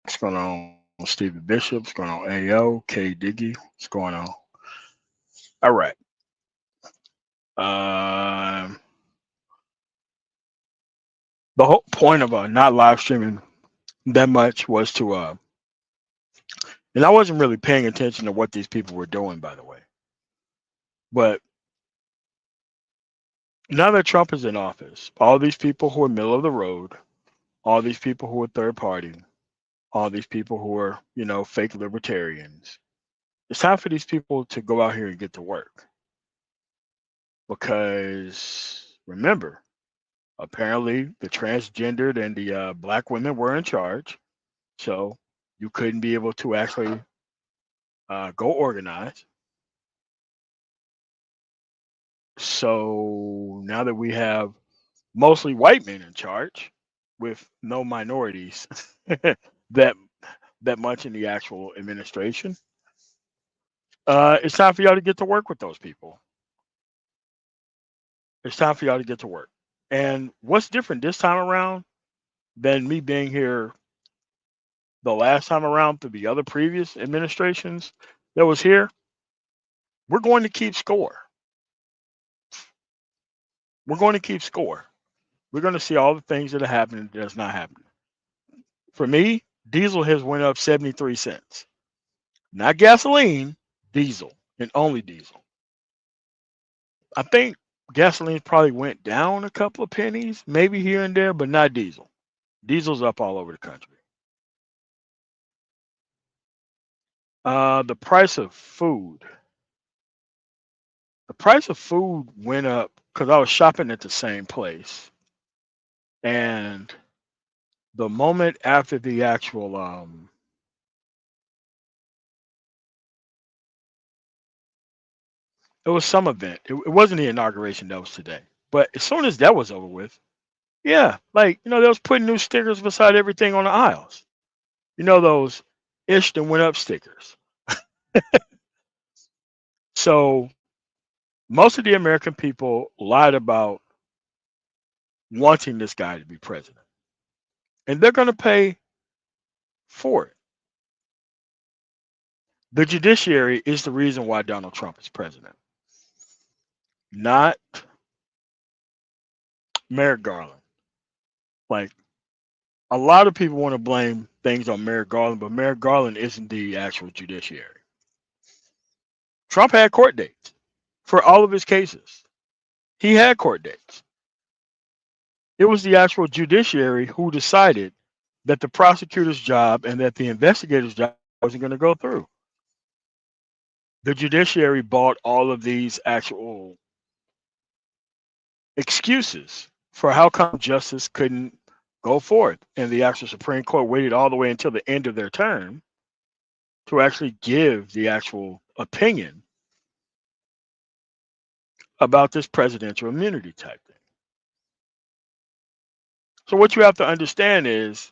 What's going on, Stevie Bishop? What's going on, AO, K Diggy? What's going on? All right. Um, the whole point of not live streaming that much was to, and I wasn't really paying attention to what these people were doing, by the way. But now that Trump is in office, all these people who are middle of the road, all these people who are third party, all these people who are, fake libertarians, it's time for these people to go out here and get to work. Because remember, apparently the transgendered and the black women were in charge, so you couldn't be able to actually go organize. So now that we have mostly white men in charge with no minorities that that much in the actual administration, it's time for y'all to get to work with those people. It's time for y'all to get to work. And what's different this time around than me being here the last time around through the other previous administrations that was here? We're going to keep score. We're going to keep score. We're going to see all the things that are happening that's not happening. For me, diesel has went up 73 cents. Not gasoline, diesel, and only diesel. I think gasoline probably went down a couple of pennies, maybe here and there, but not diesel. Diesel's up all over the country. The price of food. The price of food went up because I was shopping at the same place. And the moment after the actual it was some event. It wasn't the inauguration, that was today. But as soon as that was over with, yeah, like they was putting new stickers beside everything on the aisles. Those ish and went up stickers. So most of the American people lied about wanting this guy to be president. And they're gonna pay for it. The judiciary is the reason why Donald Trump is president, not Merrick Garland. Like a lot of people want to blame things on Merrick Garland, but Merrick Garland isn't the actual judiciary. Trump had court dates for all of his cases. He had court dates. It was the actual judiciary who decided that the prosecutor's job and that the investigator's job wasn't going to go through. The judiciary bought all of these actual excuses for how come justice couldn't go forth. And the actual Supreme Court waited all the way until the end of their term to actually give the actual opinion about this presidential immunity type thing. So what you have to understand is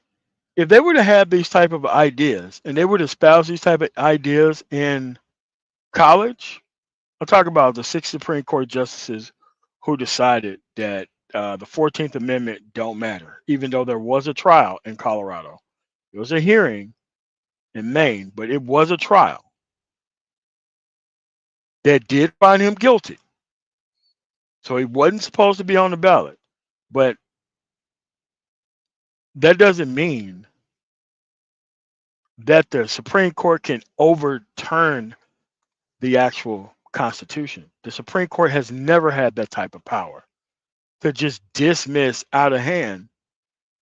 if they were to have these type of ideas and they would espouse these type of ideas in college, I'll talk about the six Supreme Court justices who decided that the 14th Amendment don't matter, even though there was a trial in Colorado. There was a hearing in Maine, but it was a trial that did find him guilty. So he wasn't supposed to be on the ballot. But that doesn't mean that the Supreme Court can overturn the actual Constitution. The Supreme Court has never had that type of power to just dismiss out of hand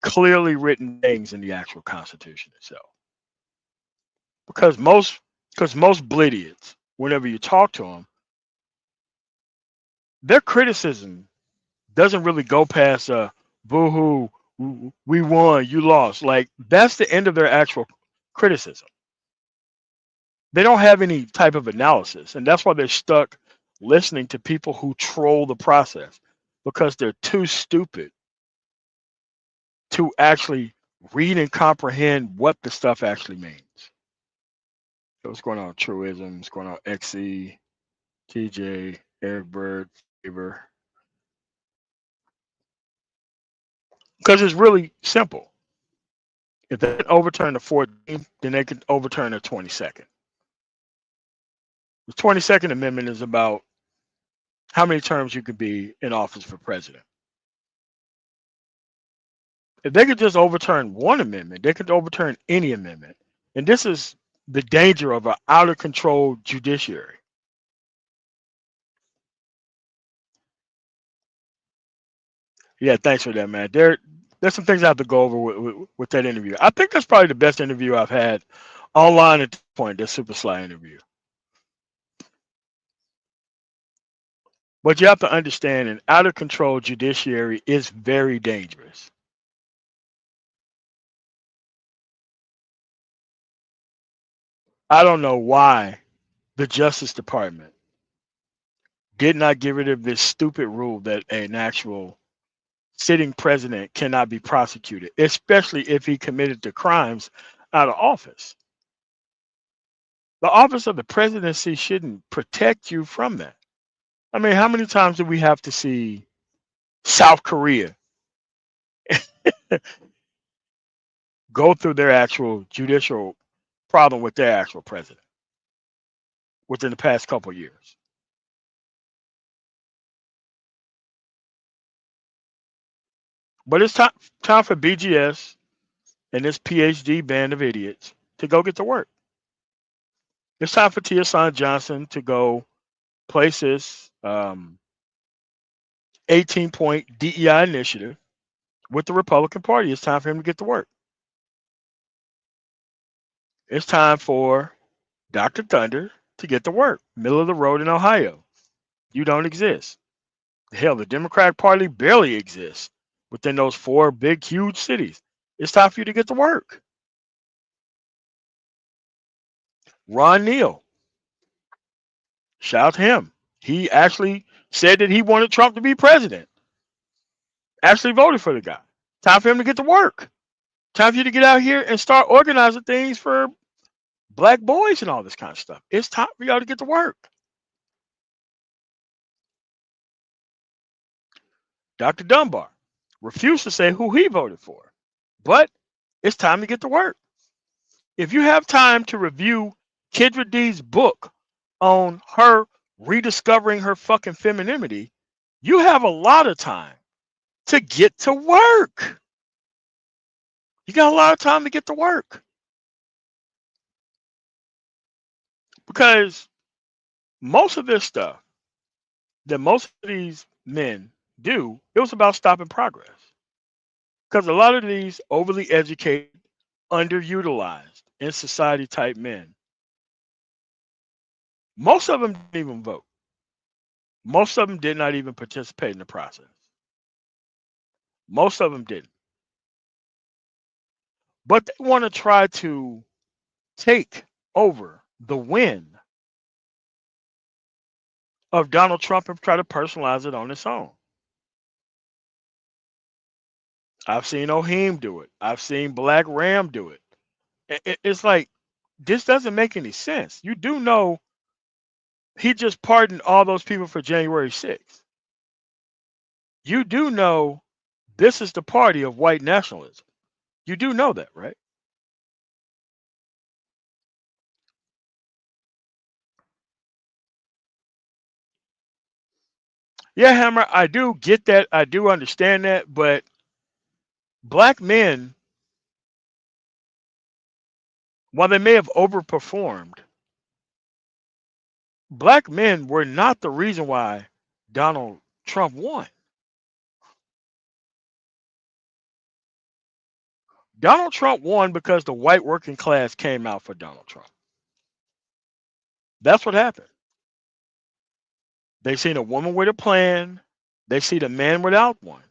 clearly written things in the actual Constitution itself. Because most blidiots, whenever you talk to them, their criticism doesn't really go past boo-hoo, we won, you lost. Like that's the end of their actual criticism. They don't have any type of analysis, and that's why they're stuck listening to people who troll the process because they're too stupid to actually read and comprehend what the stuff actually means. So what's going on, Truism? What's going on, XE, TJ, Eric Bird, Favor? Because it's really simple. If they can overturn the 14th, then they can overturn the 22nd. The 22nd Amendment is about how many terms you could be in office for president. If they could just overturn one amendment, they could overturn any amendment. And this is the danger of an out of control judiciary. Yeah, thanks for that, man. There's some things I have to go over with that interview. I think that's probably the best interview I've had online at this point, that Super Sly interview. But you have to understand an out of control judiciary is very dangerous. I don't know why the Justice Department did not get rid of this stupid rule that an actual sitting president cannot be prosecuted, especially if he committed the crimes out of office. The office of the presidency shouldn't protect you from that. I mean, how many times do we have to see South Korea go through their actual judicial problem with their actual president within the past couple of years? But it's time for BGS and this PhD band of idiots to go get to work. It's time for Tia Johnson to go place this 18-point DEI initiative with the Republican Party. It's time for him to get to work. It's time for Dr. Thunder to get to work. Middle of the road in Ohio. You don't exist. Hell, the Democratic Party barely exists within those four big, huge cities. It's time for you to get to work. Ron Neal, shout out to him. He actually said that he wanted Trump to be president. Actually voted for the guy. Time for him to get to work. Time for you to get out here and start organizing things for black boys and all this kind of stuff. It's time for y'all to get to work. Dr. Dunbar refused to say who he voted for, but it's time to get to work. If you have time to review Kendra D's book on her rediscovering her fucking femininity, you have a lot of time to get to work. You got a lot of time to get to work. Because most of this stuff that most of these men do, it was about stopping progress. Because a lot of these overly educated, underutilized in society type men, most of them didn't even vote. Most of them did not even participate in the process. Most of them didn't. But they want to try to take over the win of Donald Trump and try to personalize it on its own. I've seen Ohim do it. I've seen Black Ram do it. It's like, this doesn't make any sense. You do know he just pardoned all those people for January 6th. You do know this is the party of white nationalism. You do know that, right? Yeah, Hammer, I do get that. I do understand that. But black men, while they may have overperformed, black men were not the reason why Donald Trump won. Donald Trump won because the white working class came out for Donald Trump. That's what happened. They seen a woman with a plan, they see the man without one,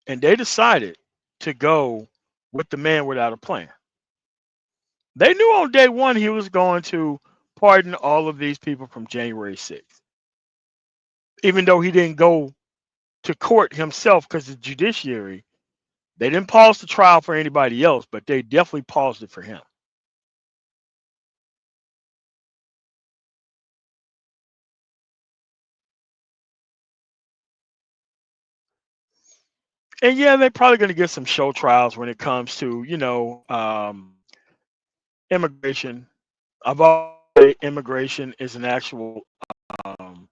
and they decided to go with the man without a plan. They knew on day one he was going to pardon all of these people from January 6th, even though he didn't go to court himself because the judiciary, they didn't pause the trial for anybody else, but they definitely paused it for him. And yeah, they're probably going to get some show trials when it comes to, immigration. I've always said immigration is an actual um,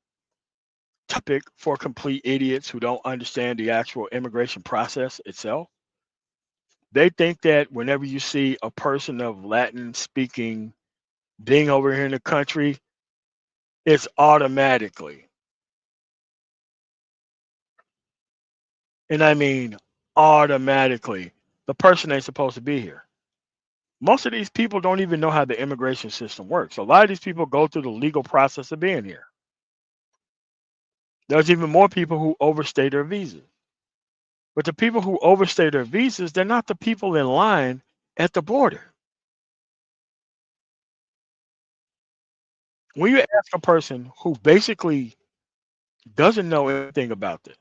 topic for complete idiots who don't understand the actual immigration process itself. They think that whenever you see a person of Latin speaking being over here in the country, it's automatically, and I mean automatically, the person ain't supposed to be here. Most of these people don't even know how the immigration system works. A lot of these people go through the legal process of being here. There's even more people who overstay their visas. But the people who overstay their visas, they're not the people in line at the border. When you ask a person who basically doesn't know anything about this,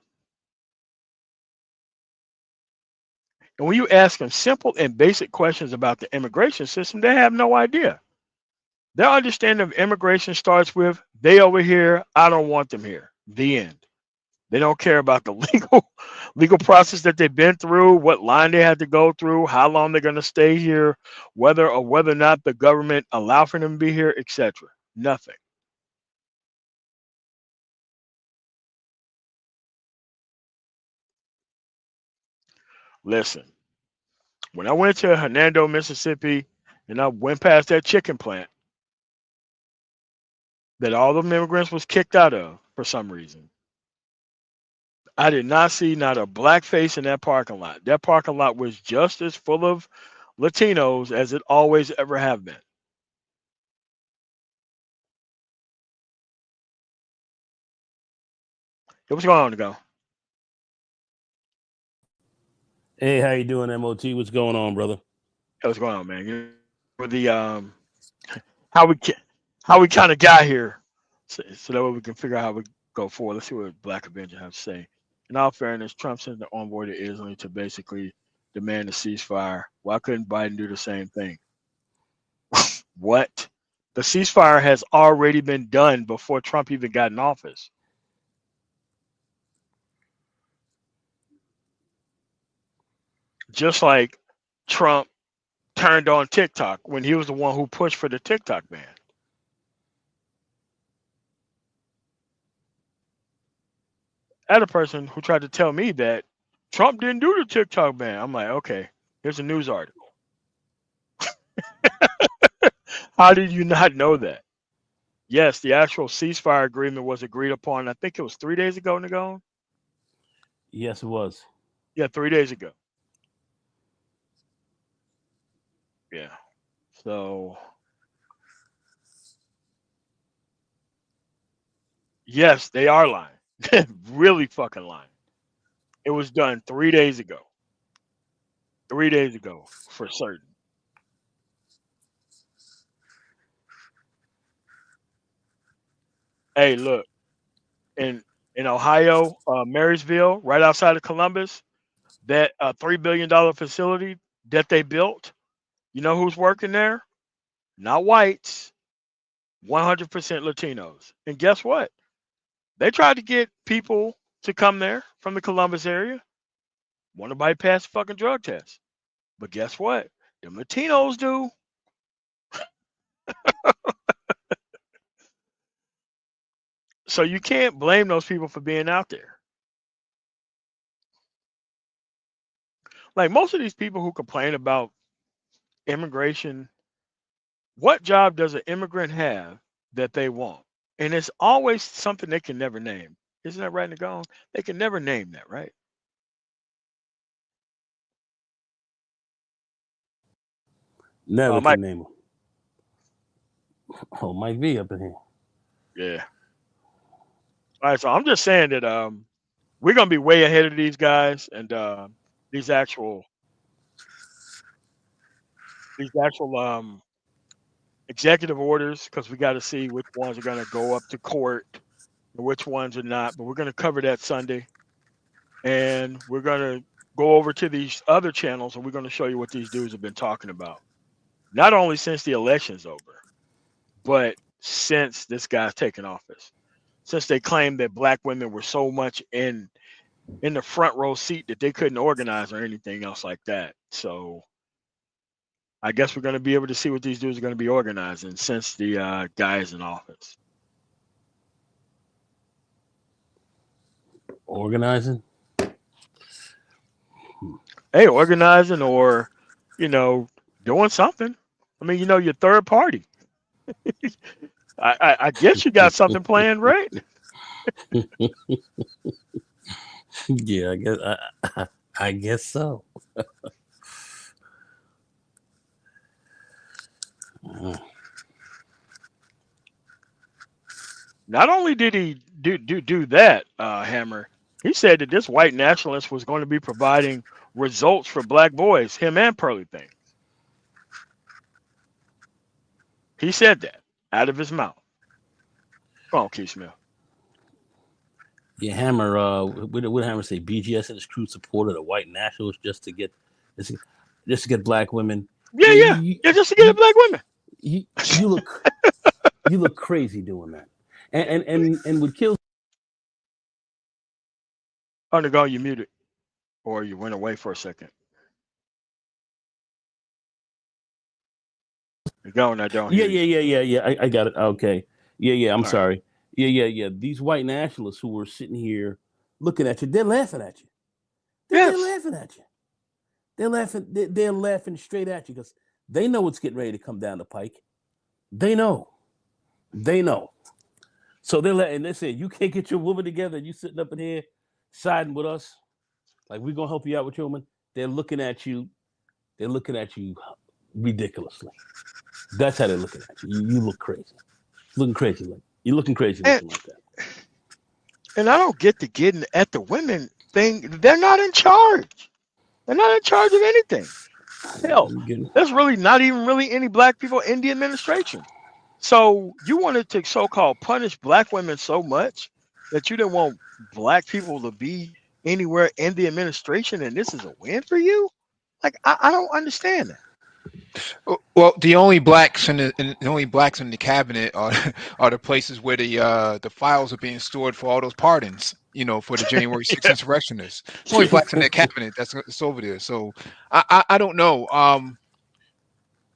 and when you ask them simple and basic questions about the immigration system, they have no idea. Their understanding of immigration starts with they over here, I don't want them here. The end. They don't care about the legal process that they've been through, what line they had to go through, how long they're going to stay here, whether or not the government allow for them to be here, etc. Nothing. Listen, when I went to Hernando, Mississippi, and I went past that chicken plant that all the immigrants was kicked out of for some reason, I did not see not a black face in that parking lot. That parking lot was just as full of Latinos as it always ever have been. Hey, what's going on, to go? Hey, how you doing, MOT? What's going on, brother? Hey, what's going on, man? With the how we ca- how we kind of got here, so that way we can figure out how we go forward. Let's see what Black Avenger have to say. In all fairness, Trump sent the envoy to Israel to basically demand a ceasefire. Why couldn't Biden do the same thing? What? The ceasefire has already been done before Trump even got in office. Just like Trump turned on TikTok when he was the one who pushed for the TikTok ban. I had a person who tried to tell me that Trump didn't do the TikTok ban. I'm like, okay, here's a news article. How did you not know that? Yes, the actual ceasefire agreement was agreed upon. I think it was 3 days ago, Nagon. Yes, it was. Yeah, 3 days ago. Yeah. So yes, they are lying. Really fucking lying. It was done 3 days ago. 3 days ago for certain. Hey, look, in Ohio, Marysville, right outside of Columbus, that $3 billion facility that they built. You know who's working there? Not whites, 100% Latinos. And guess what? They tried to get people to come there from the Columbus area. Want to bypass the fucking drug test. But guess what? Them Latinos do. So you can't blame those people for being out there. Like most of these people who complain about immigration, what job does an immigrant have that they want? And it's always something they can never name. Isn't that right, Nagone? They can never name that, right? Never Mike. can name him. Oh, Mike V up in here. Yeah. All right. So I'm just saying that we're gonna be way ahead of these guys and these actual these actual executive orders because we got to see which ones are gonna go up to court and which ones are not. But we're gonna cover that Sunday, and we're gonna go over to these other channels and we're gonna show you what these dudes have been talking about. Not only since the election's over, but since this guy's taken office. Since they claimed that black women were so much in in the front row seat that they couldn't organize or anything else like that. So I guess we're going to be able to see what these dudes are going to be organizing since the guy is in office. Organizing? Hey, organizing or, you know, doing something. I mean, your third party. I guess you got something planned, right? Yeah, I guess so. Not only did he do that, Hammer, he said that this white nationalist was going to be providing results for black boys, him and Pearly Thing. He said that out of his mouth. Come on, Keith Smith. Yeah, Hammer. What Hammer say? BGS and his crew supported a white nationalist just to get black women. Yeah, just to get the black women. You look crazy doing that. And what kills. Undergo, you muted, or you went away for a second. You're going. I don't hear you. Yeah. I got it. Okay. Yeah. I'm All sorry. Right. Yeah. These white nationalists who were sitting here looking at you, they're laughing at you. They're laughing at you. They're laughing straight at you because they know what's getting ready to come down the pike. They know. So and they say, you can't get your woman together. You sitting up in here siding with us. Like, we're going to help you out with your woman. They're looking at you. They're looking at you ridiculously. That's how they're looking at you. You look crazy. Looking crazy. You're looking crazy looking like that. And I don't get the getting at the women thing. They're not in charge. They're not in charge of anything. Hell, there's really not even really any black people in the administration. So you wanted to so-called punish black women so much that you didn't want black people to be anywhere in the administration, and this is a win for you? Like, I don't understand that. Well, the only blacks in the cabinet are the places where the files are being stored for all those pardons, for the January 6th insurrectionists. The only blacks in the cabinet that's over there. So I don't know.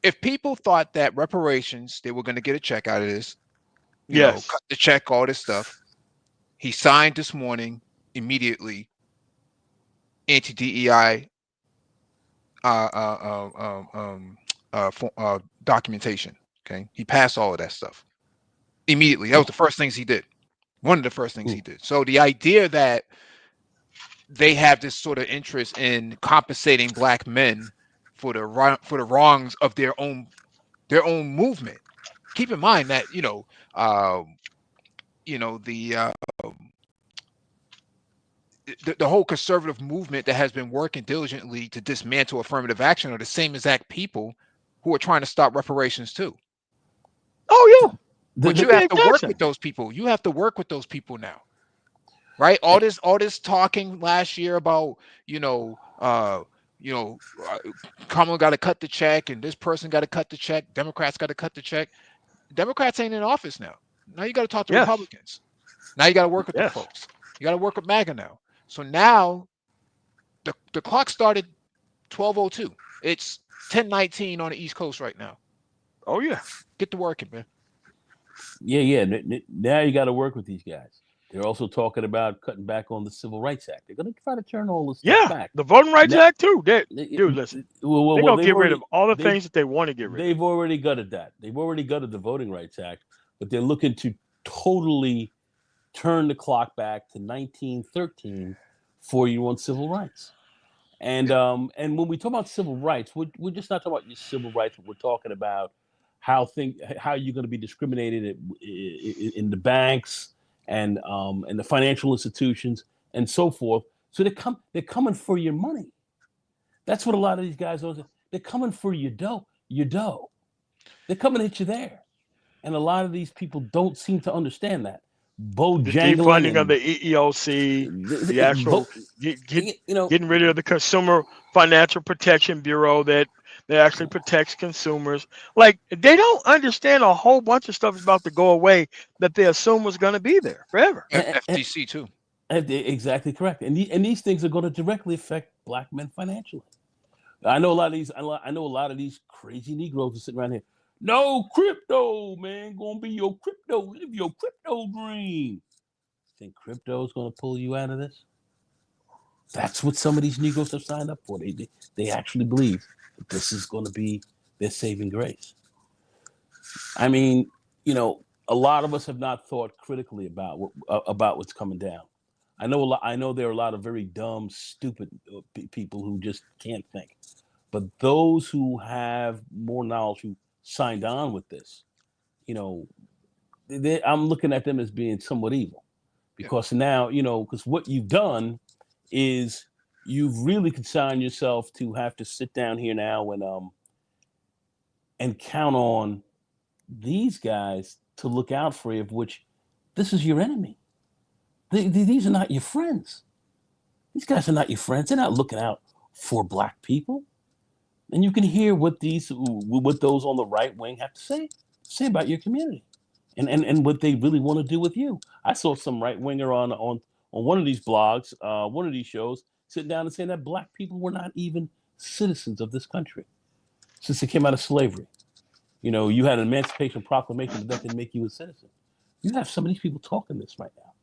If people thought that reparations, they were going to get a check out of this, cut the check, all this stuff. He signed this morning immediately anti-DEI documentation. Okay, he passed all of that stuff immediately. That was the first things he did. One of the first things he did. So the idea that they have this sort of interest in compensating black men for the wrongs of their own movement. Keep in mind that the whole conservative movement that has been working diligently to dismantle affirmative action are the same exact people who are trying to stop reparations too. Oh yeah. But you have to work with those people. You have to work with those people now. Right? All this talking last year about, Kamala got to cut the check and this person got to cut the check. Democrats got to cut the check. Democrats ain't in office now. Now you got to talk to Republicans. Now you got to work with the folks. You got to work with MAGA now. So now the clock started 12:02. It's 10:19 on the East Coast right now. Oh yeah. Get to working, man. Yeah. Now you got to work with these guys. They're also talking about cutting back on the Civil Rights Act. They're going to try to turn all this stuff back. The Voting Rights Act too. Dude, listen. They're going to get rid of all the things that they want to get rid of. They've already gutted that. They've already gutted the Voting Rights Act, but they're looking to totally turn the clock back to 1913 for you on civil rights. And when we talk about civil rights, we're just not talking about your civil rights. We're talking about how you're going to be discriminated in the banks and the financial institutions and so forth. So they're coming for your money. That's what a lot of these guys are. They're coming for your dough. They're coming at you there. And a lot of these people don't seem to understand that. The defunding of the EEOC, the actual getting rid of the Consumer Financial Protection Bureau that actually protects consumers. Like, they don't understand a whole bunch of stuff is about to go away that they assume was going to be there forever. FTC too. Exactly correct. And these things are going to directly affect black men financially. I know a lot of these. I know a lot of these crazy Negroes are sitting around here. No crypto, man. Gonna be your crypto. Live your crypto dream. Think crypto's gonna pull you out of this? That's what some of these Negroes have signed up for. They actually believe that this is going to be their saving grace. I mean, a lot of us have not thought critically about what's coming down. I know a lot. I know there are a lot of very dumb, stupid people who just can't think. But those who have more knowledge, who signed on with this, you know, I'm looking at them as being somewhat evil, because now, because what you've done is you've really consigned yourself to have to sit down here now and count on these guys to look out for you, of which this is your enemy. These are not your friends. These guys are not your friends. They're not looking out for black people. And you can hear what those on the right wing have to say about your community, and what they really want to do with you. I saw some right winger on one of these blogs, one of these shows, sitting down and saying that black people were not even citizens of this country since they came out of slavery. You had an Emancipation Proclamation, but that didn't make you a citizen. You have some of these people talking this right now.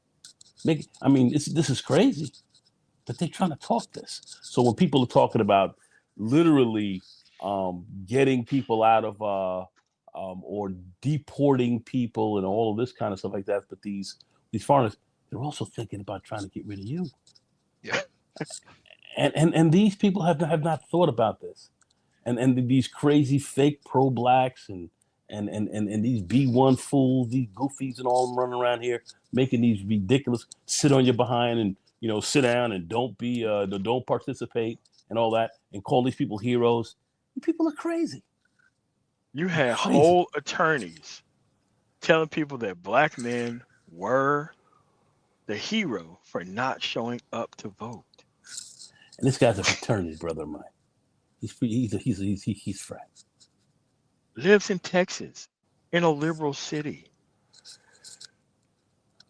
This is crazy, but they're trying to talk this. So when people are talking about literally getting people out of or deporting people and all of this kind of stuff like that, but these foreigners, they're also thinking about trying to get rid of you. Yeah. And these people have not thought about this. And these crazy fake pro blacks and these B1 fools, these goofies and all them running around here making these ridiculous sit on your behind and sit down and don't participate and all that, and call these people heroes. You people are crazy. You had whole attorneys telling people that black men were the hero for not showing up to vote. And this guy's a fraternity brother of mine. He's frat. Lives in Texas, in a liberal city.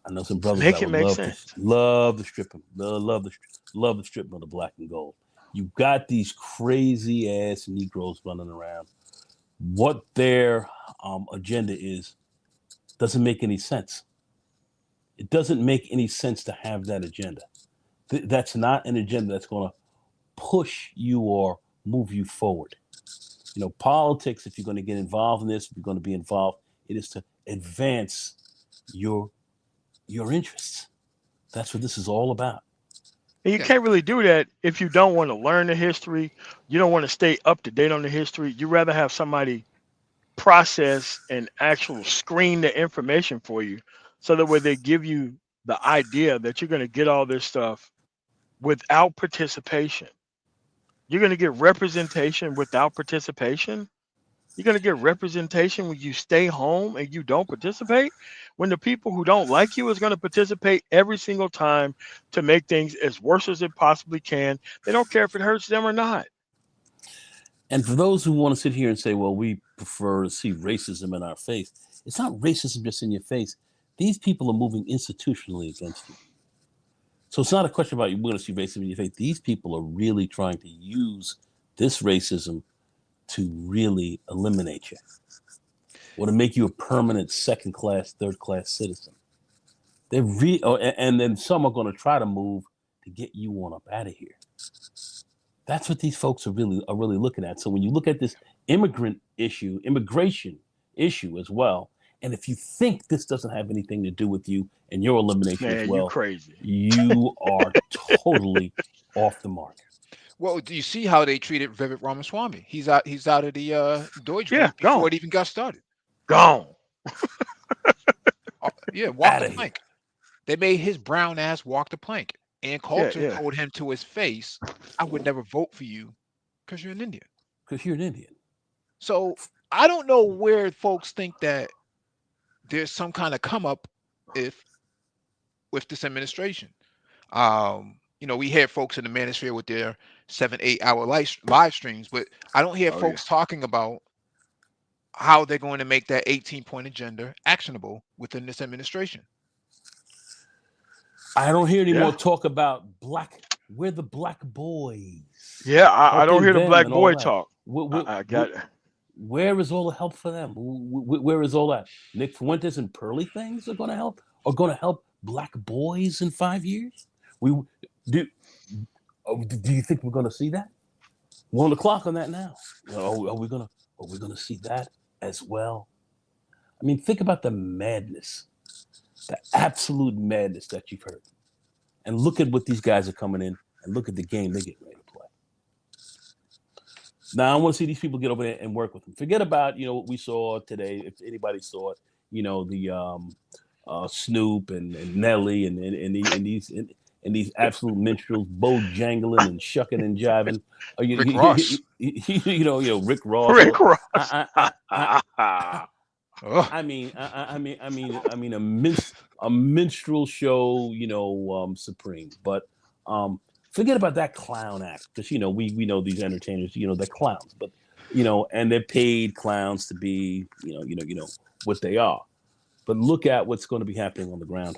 I know some brothers Make that it would make love sense. to strip him. Love the strip of the black and gold. You got these crazy ass Negroes running around. What their agenda is doesn't make any sense. It doesn't make any sense to have that agenda. That's not an agenda that's going to push you or move you forward. Politics, if you're going to get involved in this, if you're going to be involved, it is to advance your interests. That's what this is all about. And you can't really do that if you don't want to learn the history. You don't want to stay up to date on the history. You rather have somebody process and actual screen the information for you, so that way they give you the idea that you're going to get all this stuff without participation. You're going to get representation without participation. You're going to get representation when you stay home and you don't participate. When the people who don't like you is going to participate every single time to make things as worse as it possibly can. They don't care if it hurts them or not. And for those who want to sit here and say, well, we prefer to see racism in our face, it's not racism just in your face. These people are moving institutionally against you. So it's not a question about you going to see racism in your face. These people are really trying to use this racism to really eliminate you, or to make you a permanent second-class, third-class citizen. And then some are going to try to move to get you on up out of here. That's what these folks are really looking at. So when you look at this immigration issue as well, and if you think this doesn't have anything to do with you and your elimination Man, as you well, crazy. you are totally off the mark. Well, do you see how they treated Vivek Ramaswamy? He's out of the Deutsche Yeah, group before gone. it even got started. Gone. Yeah, walk Out the of here. plank. They made his brown ass walk the plank. And Yeah, Coulter yeah. told him to his face, I would never vote for you because you're an Indian. Because you're an Indian. So I don't know where folks think that there's some kind of come up if with this administration. We hear folks in the manosphere with their 7-8 hour live streams, but I don't hear Oh yeah. folks talking about how they're going to make that 18-point agenda actionable within this administration. I don't hear any more Yeah. talk about we're the black boys, Yeah. I don't helping hear the them black and all boy that. talk. I got it. Where is all the help for them? Where is all that? Nick Fuentes and Pearly things are going to help? Are going to help black boys in 5 years? We do. Do you think we're going to see that? We're on the clock on that now. Are we gonna see that as well? I mean, think about the madness, the absolute madness that you've heard, and look at what these guys are coming in, and look at the game they're getting ready to play. Now, I want to see these people get over there and work with them. Forget about what we saw today. If anybody saw it, the Snoop and Nelly and these absolute minstrels, Bojangling and shucking and jiving. Rick Ross. Rick Ross. Rick Ross. Oh, I mean, a minstrel show, supreme. But forget about that clown act, because we know these entertainers, they're clowns, but and they're paid clowns to be, what they are. But look at what's going to be happening on the ground.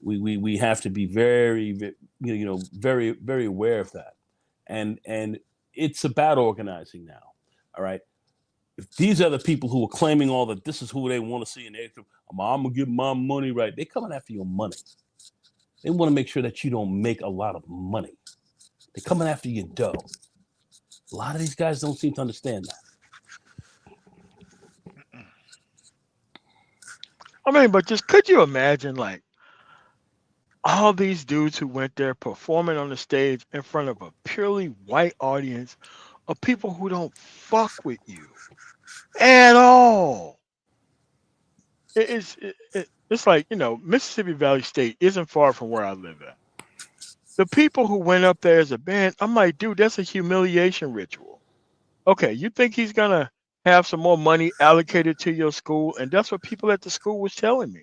We have to be very, very, very aware of that, and it's about organizing now. All right. If these are the people who are claiming all that this is who they want to see, and I'm gonna give my money right, they're coming after your money. They want to make sure that you don't make a lot of money. They're coming after your dough. A lot of these guys don't seem to understand that. I mean, but just could you imagine, like, all these dudes who went there performing on the stage in front of a purely white audience of people who don't fuck with you at all? It's like, Mississippi Valley State isn't far from where I live at. The people who went up there as a band, I'm like, dude, that's a humiliation ritual. Okay, you think he's gonna have some more money allocated to your school? And that's what people at the school was telling me.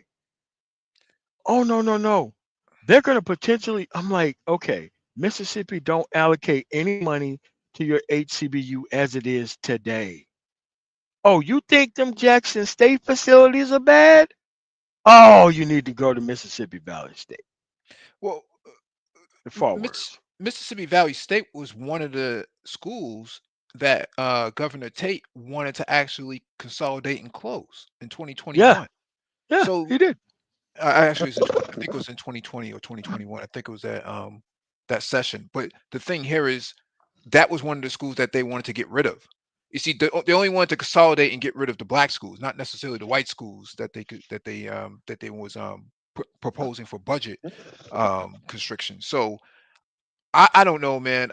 Oh, no, no, no. They're gonna potentially, I'm like, okay, Mississippi don't allocate any money to your HCBU as it is today. Oh, you think them Jackson State facilities are bad? Oh, you need to go to Mississippi Valley State. well, The far worse. Mississippi Valley State was one of the schools that Governor Tate wanted to actually consolidate and close in Yeah, 2021. yeah, So he did. actually, I think it was in 2020 or 2021. I think it was that session. But the thing here is that was one of the schools that they wanted to get rid of. You see, they only wanted to consolidate and get rid of the black schools, not necessarily the white schools that they was proposing for budget constriction. So I don't know, man.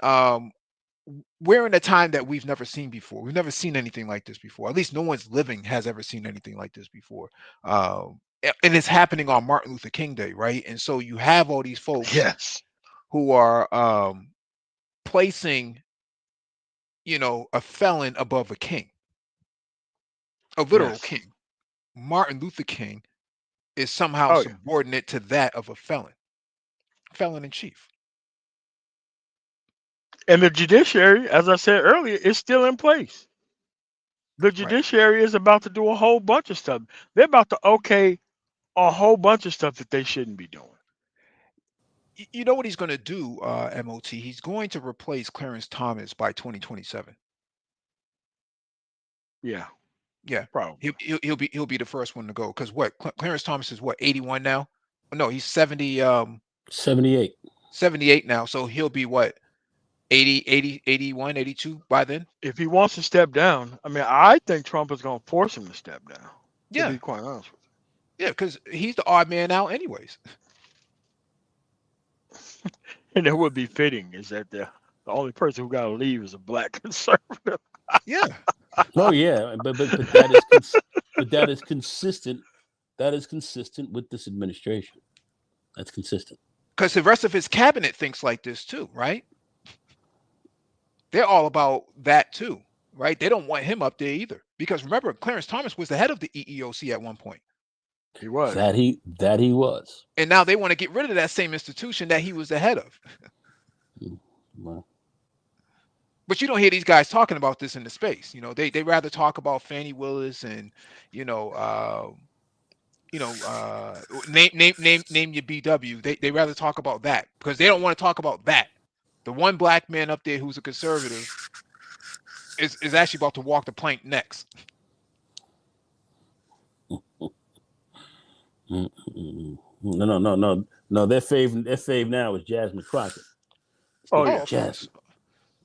We're in a time that we've never seen before. We've never seen anything like this before. At least no one's living has ever seen anything like this before. And it's happening on Martin Luther King Day, right? And so you have all these folks Yes. who are placing, a felon above a king, a literal Yes. king. Martin Luther King is somehow Oh yeah. subordinate to that of a felon in chief. And the judiciary, as I said earlier, is still in place. The Right. judiciary is about to do a whole bunch of stuff. They're about to okay a whole bunch of stuff that they shouldn't be doing. You know what he's going to do, MOT? He's going to replace Clarence Thomas by 2027. Yeah, Yeah, probably. he'll be the first one to go because what Clarence Thomas is what 81 now? Oh, no, he's 70 78. 78 now, so he'll be what 80 81 82 by then. If he wants to step down, I mean, I think Trump is going to force him to step down. To Yeah, be quite honest with yeah, because he's the odd man out anyways. you, and it would be fitting is that the only person who got to leave is a black conservative. Yeah, Oh yeah, but that is but that is consistent. That is consistent with this administration. That's consistent. because the rest of his cabinet thinks like this too, right? They're all about that too, right? They don't want him up there either because remember Clarence Thomas was the head of the EEOC at one point. He was. That he was. And now they want to get rid of that same institution that he was the head of. Well, But you don't hear these guys talking about this in the space. They rather talk about Fannie Willis and you know name your BW. They rather talk about that because they don't want to talk about that. The one black man up there who's a conservative is actually about to walk the plank next. No. Their fave now is Jasmine Crockett. Oh Oh, yeah. of course.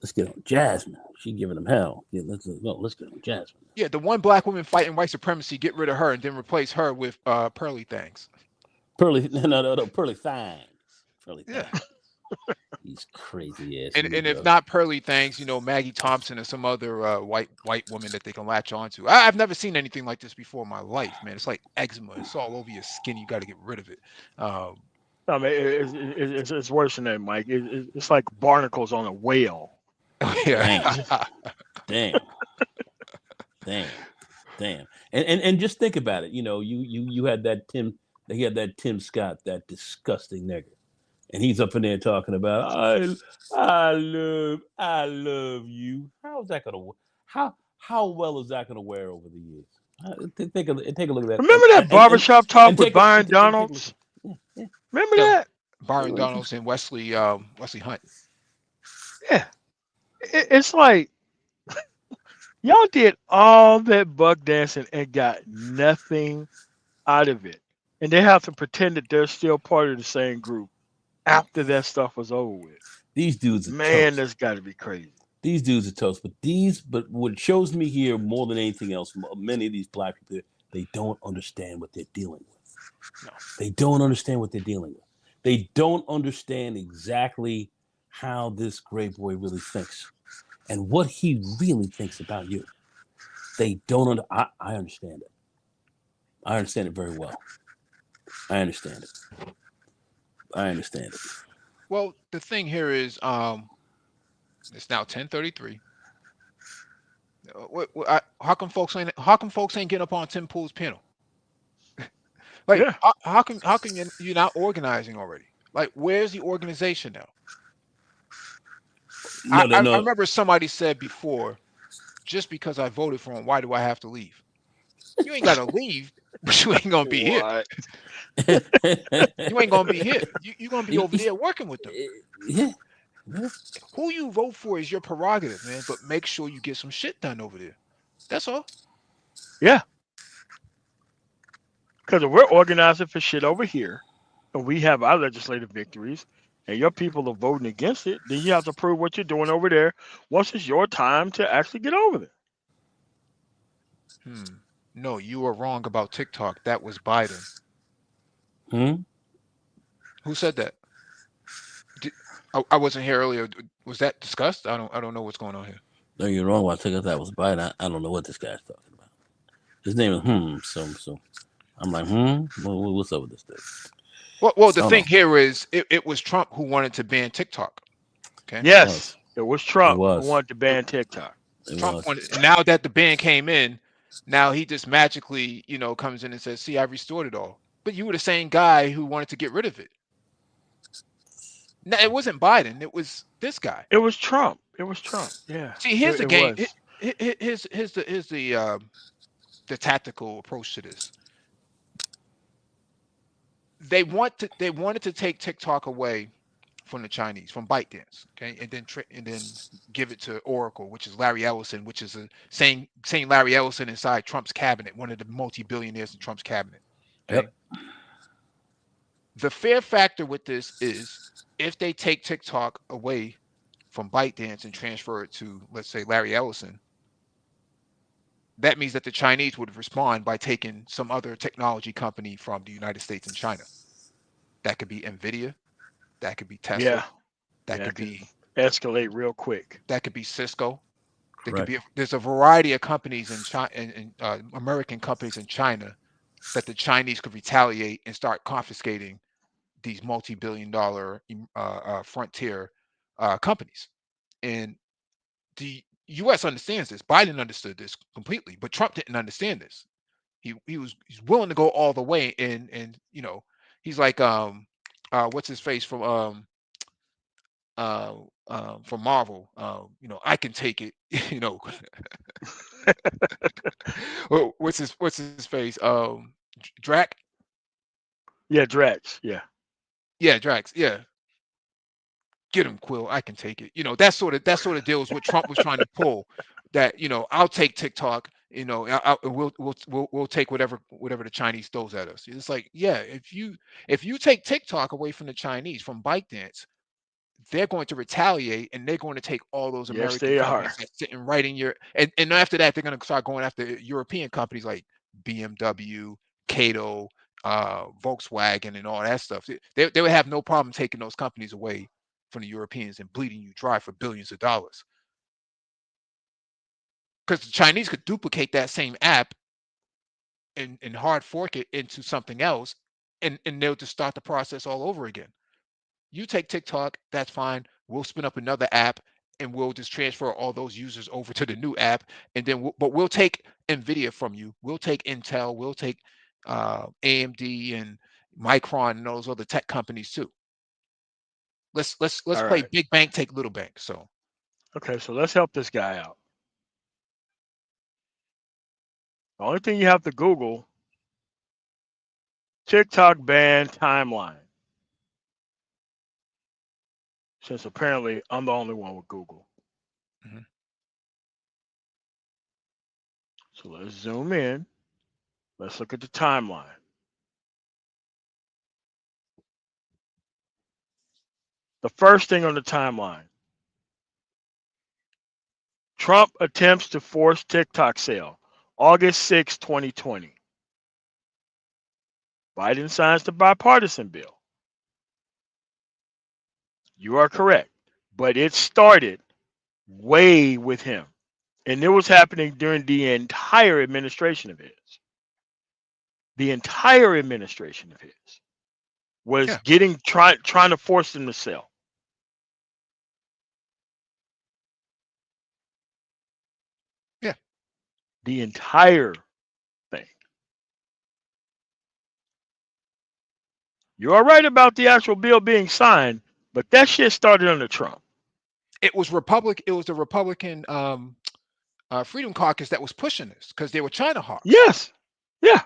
Let's get on Jasmine. She giving them hell. Yeah, let's get on Jasmine. Yeah, the one black woman fighting white supremacy, get rid of her and then replace her with pearly things. Pearly, no, Pearly Thang. Pearly Yeah. Thang. These crazy ass And if Negroes. not pearly things, Maggie Thompson or some other white woman that they can latch onto. I've never seen anything like this before in my life, man. It's like eczema. It's all over your skin. You got to get rid of it. Um, I mean, it's worse than that, Mike. It's like barnacles on a whale. yeah. Damn. Damn. Damn. And just think about it. You had that Tim. He had that Tim Scott, that disgusting nigger, and he's up in there talking about I love you. How's that gonna how well is that gonna wear over the years? Take a look at that. Remember that barbershop talk with Byron Donalds? Yeah. Remember Yeah. that? Byron Donalds and Wesley Hunt. Yeah. It's like y'all did all that buck dancing and got nothing out of it, and they have to pretend that they're still part of the same group after that stuff was over with. These dudes are Man, toast. that's got to be crazy. These dudes are toast. But what shows me here more than anything else, many of these black people, they don't understand what they're dealing with. No. They don't understand what they're dealing with. They don't understand exactly how this gray boy really thinks and what he really thinks about you. They don't. I understand it. I understand it very well. I understand it. Well, the thing here is, it's now 10:33. How come folks ain't getting up on Tim Pool's panel? Like, Yeah. how can you're not organizing already? Like, where's the organization now? I remember somebody said before, just because I voted for him, why do I have to leave? You ain't got to leave, but you ain't gonna be here. What? You ain't gonna be here. You're gonna be over there working with them. Yeah. Who you vote for is your prerogative, man. But make sure you get some shit done over there. That's all. Yeah. Because if we're organizing for shit over here, and we have our legislative victories, and your people are voting against it, then you have to prove what you're doing over there once it's your time to actually get over there. No, you were wrong about TikTok. That was Biden. Who said that? I wasn't here earlier. Was that discussed? I don't know what's going on here. No, you're wrong about TikTok. That was Biden. I don't know what this guy's talking about. His name is So I'm like, what's up with this dude? Well, the thing here is, it was Trump who wanted to ban TikTok. Okay. Yes, it was Trump It was. who wanted to ban TikTok. Trump wanted, and now that the ban came in, now he just magically, comes in and says, "See, I restored it all." But you were the same guy who wanted to get rid of it. No, it wasn't Biden. It was this guy. It was Trump. Yeah. See, here's the It game. was. Here's the tactical approach to this. They wanted to take TikTok away from the Chinese, from ByteDance, okay, and then give it to Oracle, which is Larry Ellison, which is a same Larry Ellison inside Trump's cabinet, one of the multi-billionaires in Trump's cabinet. Okay? Yep. The fear factor with this is, if they take TikTok away from ByteDance and transfer it to, let's say, Larry Ellison, that means that the Chinese would respond by taking some other technology company from the United States and China. That could be Nvidia, that could be Tesla, Yeah. that could be escalate real quick. That could be Cisco. There could Right. be there's a variety of companies in China, and American companies in China, that the Chinese could retaliate and start confiscating these multi-billion-dollar frontier companies. And the U.S. understands this. Biden understood this completely, but Trump didn't understand this. He's willing to go all the way, and he's like what's his face from Marvel. I can take it. Well, what's his face? Drac. Yeah, Drax. Yeah. Yeah, Drax. Yeah, get him, Quill. I can take it. That sort of deals what Trump was trying to pull. That I'll take TikTok. We'll take whatever the Chinese throws at us. It's like, yeah, if you take TikTok away from the Chinese, from ByteDance, they're going to retaliate, and they're going to take all those Yes, American they are. companies that's sitting right in your, and after that they're going to start going after European companies like BMW, Cato, Volkswagen, and all that stuff. They would have no problem taking those companies away from the Europeans and bleeding you dry for billions of dollars, because the Chinese could duplicate that same app and hard fork it into something else, and they'll just start the process all over again. You take TikTok, that's fine. We'll spin up another app, and we'll just transfer all those users over to the new app, and then we'll take Nvidia from you. We'll take Intel. We'll take AMD and Micron and those other tech companies too. Let's All play right. big bank take little bank. So Okay, so let's help this guy out. The only thing you have to Google, TikTok ban timeline. Since apparently I'm the only one with Google. mhm. So let's zoom in. Let's look at the timeline. The first thing on the timeline, Trump attempts to force TikTok sale, August 6, 2020. Biden signs the bipartisan bill. You are correct. But it started way with him. And it was happening during the entire administration of his. The entire administration of his was Yeah, trying to force them to sell. yeah. The entire thing. You are right about the actual bill being signed, but that shit started under Trump. It was the Republican Freedom Caucus that was pushing this because they were China hawks. Yes. Yeah.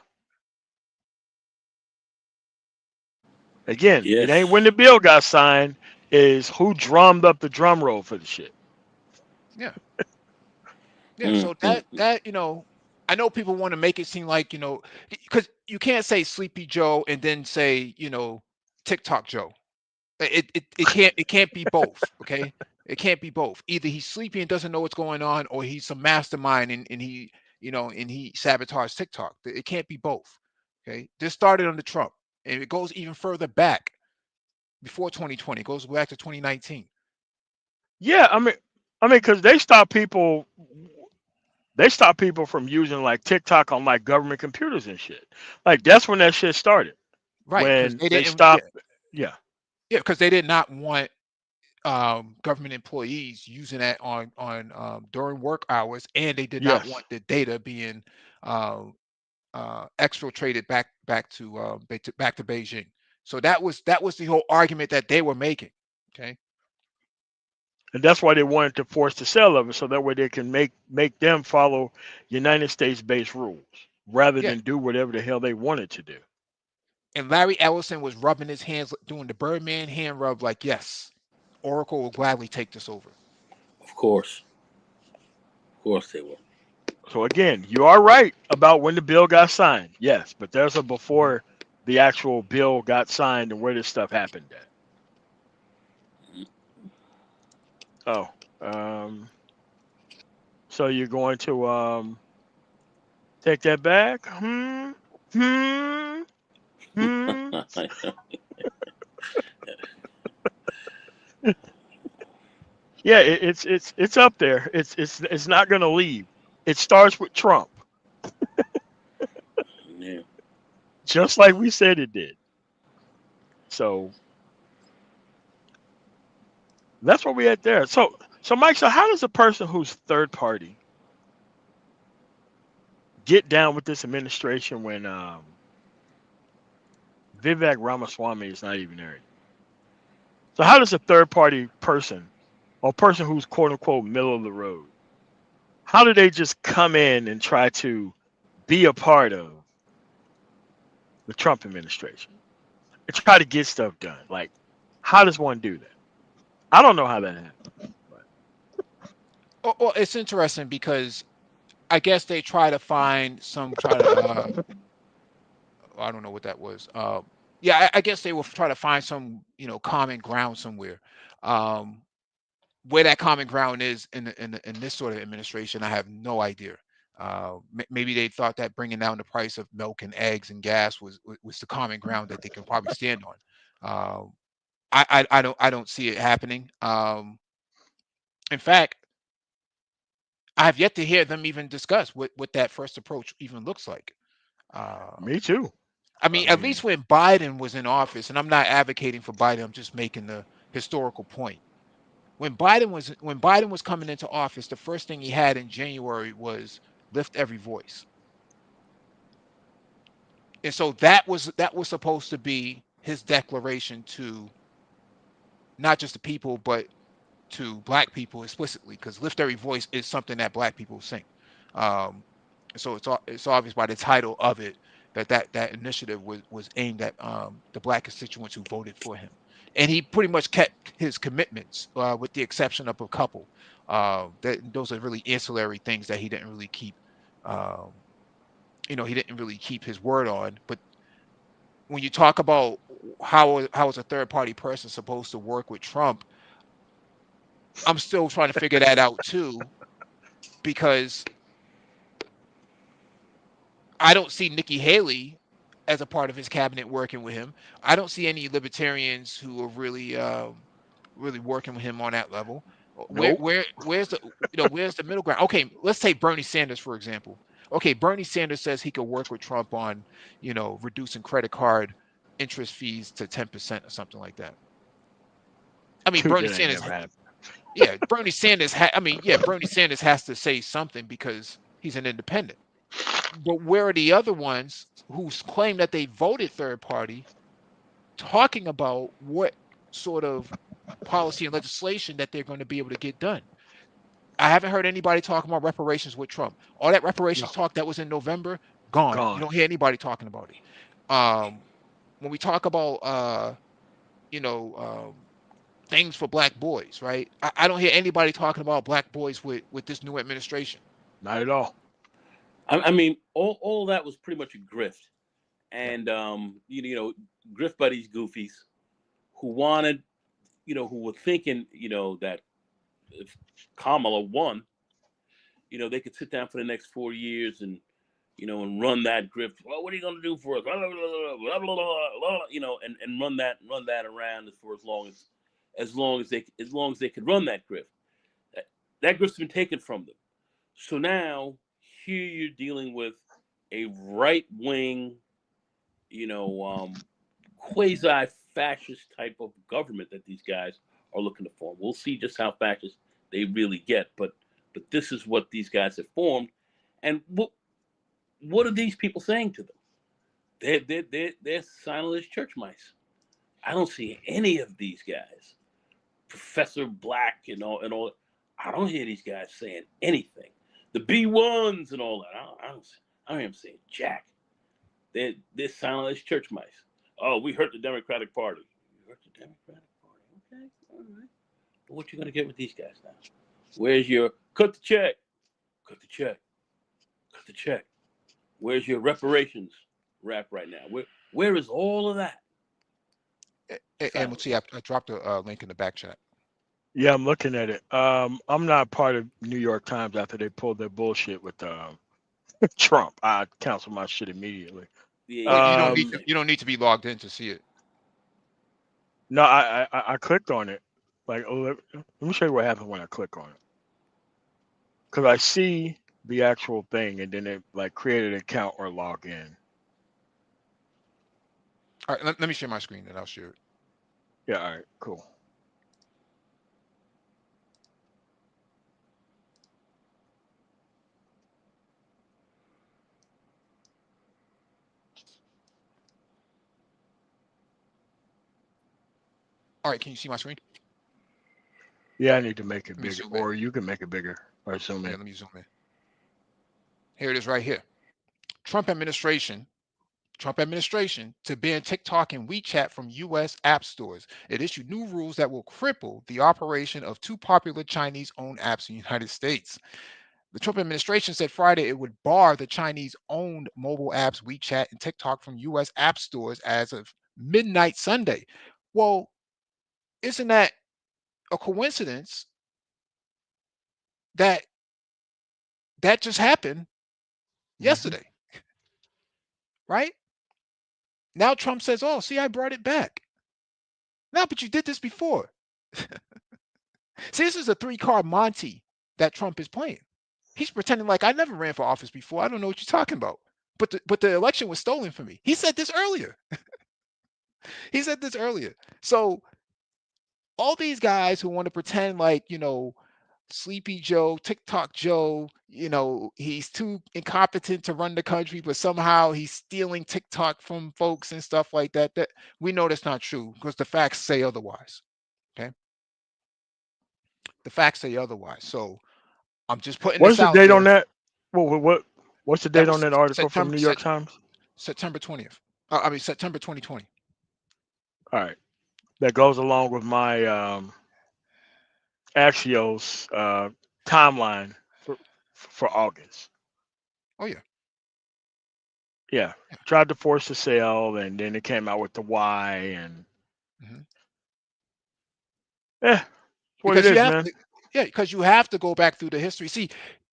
Again, it ain't Yes. when the bill got signed, is who drummed up the drum roll for the shit. Yeah. Yeah, so I know people want to make it seem like, because you can't say Sleepy Joe and then say, TikTok Joe. It can't be both, okay? It can't be both. Either he's sleepy and doesn't know what's going on, or he's some mastermind and he sabotaged TikTok. It can't be both. Okay. This started under Trump, and it goes even further back before 2020. It goes back to 2019. Yeah, because they stopped people from using like TikTok on like government computers and shit. Like that's when that shit started. Right, because When they they didn't, yeah, stopped, yeah, yeah, because they did not want government employees using that on during work hours, and they did not yes. want the data being uh, exfiltrated back to Beijing. So that was the whole argument that they were making. Okay. And that's why they wanted to force the sale of it, so that way they can make them follow United States based rules rather Yeah. than do whatever the hell they wanted to do. And Larry Ellison was rubbing his hands, doing the Birdman hand rub, like, yes, Oracle will gladly take this over. Of course. Of course they will. So again, you are right about when the bill got signed. Yes, but there's a Mhm. before the actual bill got signed and where this stuff happened at. Oh, so you're going to take that back? Hmm. Hmm. Yeah, it's up there. It's not going to leave. It starts with Trump, Yeah. just like we said it did. So that's what we had there. So Mike, so how does a person who's third party get down with this administration when Vivek Ramaswamy is not even there? So how does a third party person or person who's quote unquote middle of the road, how do they just come in and try to be a part of the Trump administration? and try to get stuff done. Like, how does one do that? I don't know how that happens. But Well, it's interesting because I guess they try to find some try to I don't know what that was. Yeah, I guess they will try to find some common ground somewhere. Um, where that common ground is in this sort of administration, I have no idea. Maybe they thought that bringing down the price of milk and eggs and gas was the common ground that they can probably stand on. Um, I don't see it happening. In fact, I have yet to hear them even discuss what that first approach even looks like. Uh, me too. I I mean, at mean, least when Biden was in office, and I'm not advocating for Biden, I'm just making the historical point. When Biden was coming into office, the first thing he had in January was lift every voice. And so that was supposed to be his declaration to not just the people, but to black people explicitly, because lift every voice is something that black people sing. Um, so it's obvious by the title of it that initiative was aimed at the black constituents who voted for him, and he pretty much kept his commitments, with the exception of a couple. Those are really ancillary things that he didn't really keep. Um, he didn't really keep his word on. But when you talk about how is a third party person supposed to work with Trump, I'm still trying to figure that out too, because I don't see Nikki Haley as a part of his cabinet working with him. I don't see any libertarians who are really working with him on that level. nope. Where's the middle ground? Okay, let's take Bernie Sanders for example. Okay, Bernie Sanders says he could work with Trump on, reducing credit card interest fees to 10% or something like that. I mean, Dude, Bernie that ain't Sanders, never happened. yeah, Bernie Sanders has to say something because he's an independent. But where are the other ones who claim that they voted third party talking about what sort of policy and legislation that they're going to be able to get done? I haven't heard anybody talking about reparations with Trump. All that reparations No, talk that was in November, gone. You gone. don't hear anybody talking about it. When we talk about you know, things for black boys, right? I don't hear anybody talking about black boys with this new administration. Not at all. I mean, all of that was pretty much a grift, Yeah. and grift by these goofies who wanted, who were thinking, that if Kamala won, they could sit down for the next 4 years and and run that grift. Well, what are you going to do for us? Blah, blah, blah, blah, blah, blah, and run that around for as long as they could run that grift. That grift's been taken from them. So now here you're dealing with a right wing, you know, quasi fascist type of government that these guys are looking to form. We'll see just how fascist they really get, but this is what these guys have formed, and what are these people saying to them? They're silent as church mice. I don't see any of these guys, Professor Black and all. I don't hear these guys saying anything. The B1s and all that. I don't even saying jack. They're silent as church mice. Oh, we hurt the Democratic Party. You hurt the Democratic Party. Okay, all right. But what you gonna get with these guys now? Where's your cut the check? Cut the check. Cut the check. Where's your reparations rap right now? Where is all of that? And we'll Silent. see. I dropped a link in the back chat. Yeah, I'm looking at it. I'm not part of New York Times after they pulled their bullshit with Trump. I cancel my shit immediately. Well, Yeah, you I'm don't the need to. Um, same. You don't need to be logged in to see it. no, I clicked on it. Like, let me show you what happens when I click on it. Because I see the actual thing, and then it like create an account or log in. All right, let me share my screen and I'll share it. Yeah, all right, cool. All right, can you see my screen? Yeah, I need to make it Let me bigger, zoom in. or you can make it bigger or zoom Yeah, in. let me zoom in. Here it is right here. Trump administration Trump administration to ban TikTok and WeChat from U.S. app stores. It issued new rules that will cripple the operation of two popular Chinese-owned apps in the United States. The Trump administration said Friday it would bar the Chinese-owned mobile apps WeChat and TikTok from U.S. app stores as of midnight Sunday. Well, isn't that a coincidence that that just happened Mhm. yesterday, right? Now Trump says, "Oh, see, I brought it back." No, but you did this before. See, this is a three-card Monty that Trump is playing. He's pretending like I never ran for office before. I don't know what you're talking about. But the election was stolen from me. He said this earlier. He said this earlier. So all these guys who want to pretend like, Sleepy Joe, TikTok Joe, he's too incompetent to run the country, but somehow he's stealing TikTok from folks and stuff like that. That we know that's not true because the facts say otherwise. Okay. The facts say otherwise. So I'm just putting What's this the out date on there. that? What's the That date on was that article from September New York Times? September 20th. September 2020. All right, that goes along with my Axios timeline for August. Oh yeah. Yeah, Yeah. tried to force the sale, and then it came out with the Y, and Mhm. yeah, that's what it Because you is, have man. to, yeah, because you have to go back through the history. See,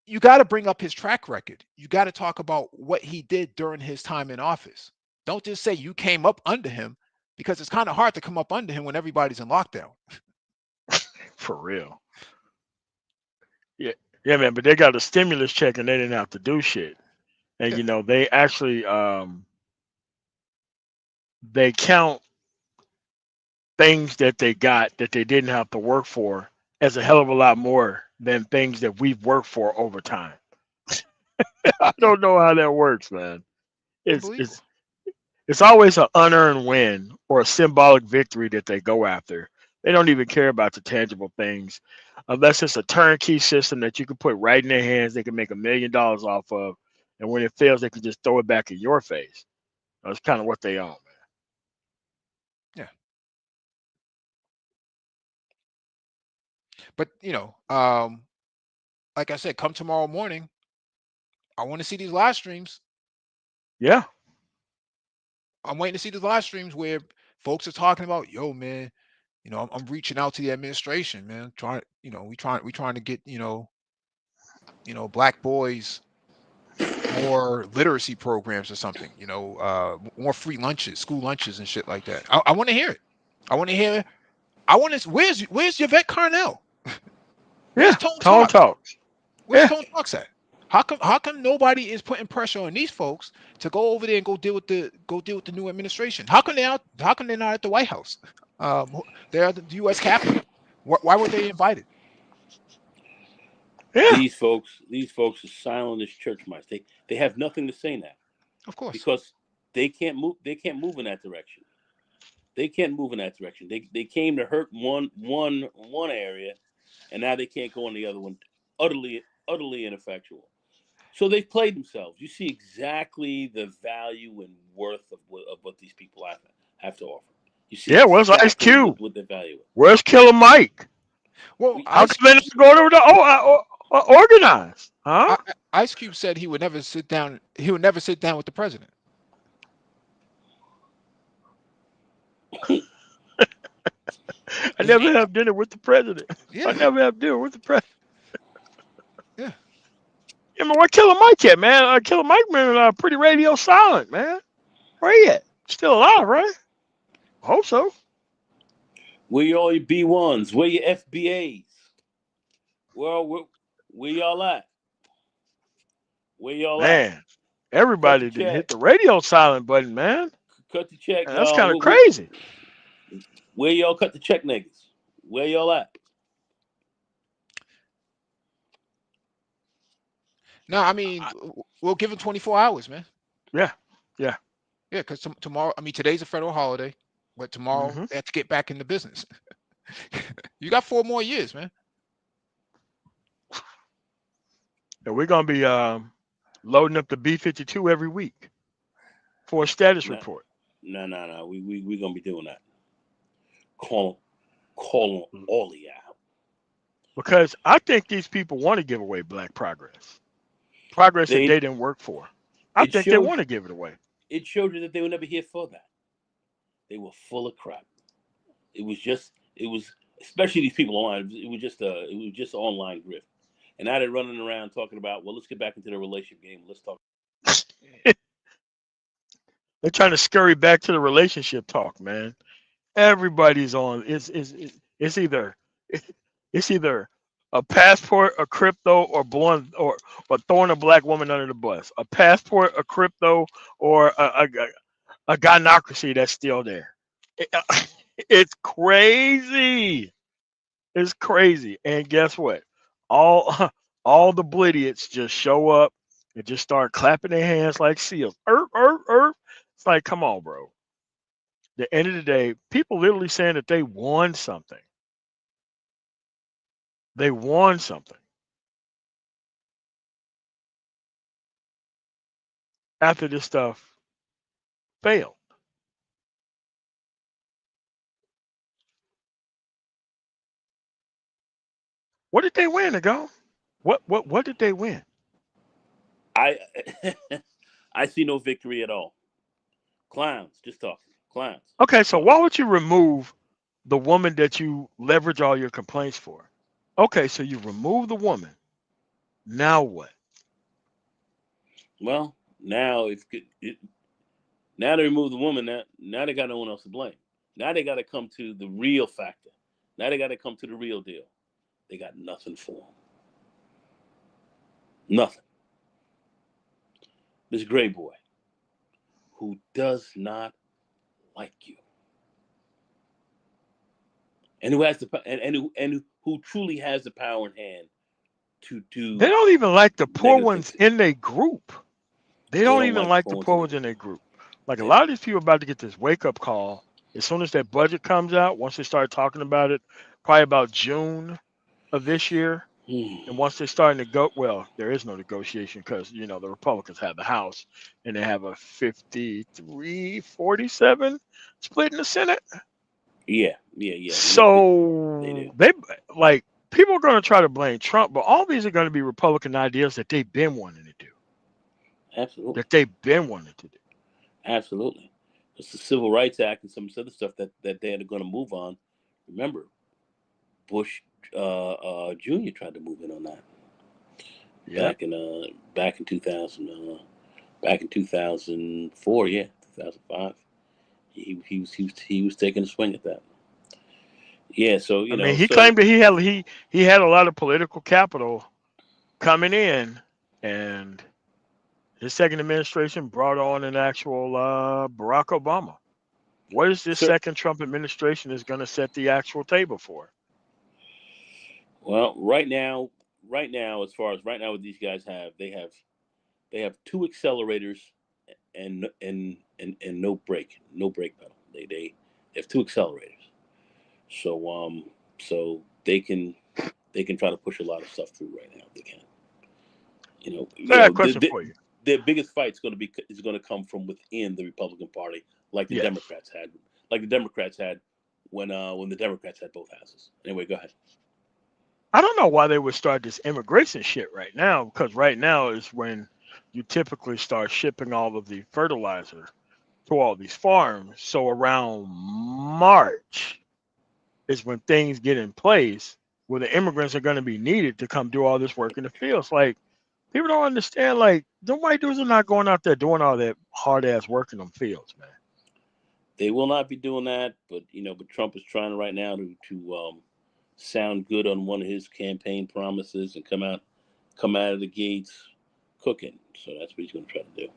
you got to bring up his track record. You got to talk about what he did during his time in office. Don't just say you came up under him because it's kind of hard to come up under him when everybody's in lockdown. For real. Yeah, yeah, man. But they got a stimulus check, and they didn't have to do shit. And Yeah. they actually they count things that they got that they didn't have to work for as a hell of a lot more than things that we've worked for over time. I don't know how that works, man. It's Unbelievable. it's it's always an unearned win or a symbolic victory that they go after. They don't even care about the tangible things, unless it's a turnkey system that you can put right in their hands. They can make $1 million off of, and when it fails, they can just throw it back in your face. That's kind of what they own, Yeah. But like I said, come tomorrow morning, I want to see these live streams. man. I'm waiting to see the live streams where folks are talking about, yo, man, I'm reaching out to the administration, man. Trying, we trying to get, black boys more literacy programs or something, more free lunches, school lunches and shit like that. I want to hear it. I want to hear. I want to. Where's Yvette Carnell? Where's Yeah. Tone Tone Talks? talks. Where's Yeah. Tone Talks at? How come nobody is putting pressure on these folks to go over there and go deal with the new administration? How come they're not at the White House? They're at the U.S. Capitol. Why were they invited? Yeah. These folks are silent as church mice. They have nothing to say now Of course. because they can't move. They can't move in that direction. They can't move in that direction. They came to hurt one area, and now they can't go in the other one. Utterly ineffectual. So they've played themselves. You see exactly the value and worth of what these people have to offer. You see Yeah. Where's Ice exactly Cube? what their value is. Where's Killer Mike? Well, We, How Ice come they Cube, didn't go to the organize? Huh? Ice Cube said he would never sit down. He would never sit down with the president. I His name. never have dinner with the president. I Yeah, never have dinner with the president. yeah. Yeah, man, where Killer Mike at, man? Killer Mike been pretty radio silent, man. Where he at? Still alive, right? I hope so. where you all your B1s? Where your FBAs? Where y'all at? Where y'all at? Man, Cut the everybody didn't hit check. the radio silent button, man. Cut the check, Man, that's y'all. kind of crazy. Where y'all cut the check, niggas? Where y'all at? No, I mean, we'll give him 24 hours, man. Yeah, yeah. Yeah, because tomorrow, I mean, today's a federal holiday, but tomorrow Hmm. they have to get back into business. You got 4 more years, man. And we're gonna be loading up the B-52 every week. for a status No, report. no. We gonna be doing that. Call call them all the out. Because I think these people want to give away black progress that They they didn't work for. I it think they showed want to give it away. it showed you that they were never here for that. They were full of crap. It was especially these people online. It was just online grift. And now they're running around talking about, well, let's get back into the relationship game. Let's talk. They're trying to scurry back to the relationship talk, man. Everybody's on. It's either it's either a passport, a crypto, or blowing or throwing a black woman under the bus. A passport, a crypto, or a gynocracy that's still there. It's crazy. It's crazy. And guess what? All all the blidiots just show up and just start clapping their hands like seals. It's like, come on, bro. The end of the day, people literally saying that they won something. They won something after this stuff failed. What did they win, ago? What did they win? I I see no victory at all. Clowns, just talking. Clowns, Okay, just so talking. why would you remove the woman that you leverage all your complaints for? Okay, so you remove the woman. Now what? Well, now now they remove the woman. Now they got no one else to blame. Now they got to come to the real factor. Now they got to come to the real deal. They got nothing for them. Nothing. This gray boy who does not like you and who has the who truly has the power in hand to They do don't even like the poor negative ones things. in their group. They They don't don't even like the like the pawns in poor the ones in group. their group. Like a They lot don't. of these people about to get this wake up call as soon as that budget comes out. Once they start talking about it, probably about June of this year. And once they start to go, well, there is no negotiation because the Republicans have the House and they have a 53-47 split in the Senate. Yeah. They do. So they like people are going to try to blame Trump, but all these are going to be Republican ideas that they've been wanting to do, Absolutely. that they've been wanting to do. Absolutely. It's the Civil Rights Act and some other stuff that they're going to move on. Remember, Bush Jr. tried to move in on that Yep. back in back in 2000 back in 2004, yeah, 2005. He was taking a swing at that. Yeah, so I mean, he claimed that he had a lot of political capital coming in, and his second administration brought on an actual Barack Obama. What is this sir. second Trump administration is going to set the actual table for? Well, right now, as far as right now, what these guys have, they have two accelerators and no brake pedal. They have two accelerators, so they can try to push a lot of stuff through right now. If they can, So I got a question for you. their biggest fight is going to come from within the Republican Party, like the Yes. Democrats had, when the Democrats had both houses. Anyway, go ahead. I don't know why they would start this immigration shit right now, because right now is when you typically start shipping all of the fertilizer to all these farms. So around March is when things get in place where the immigrants are going to be needed to come do all this work in the fields. Like, people don't understand, like, the white dudes are not going out there doing all that hard ass work in them fields, man. They will not be doing that, but Trump is trying right now to sound good on one of his campaign promises and come out of the gates cooking. So that's what he's going to try to do.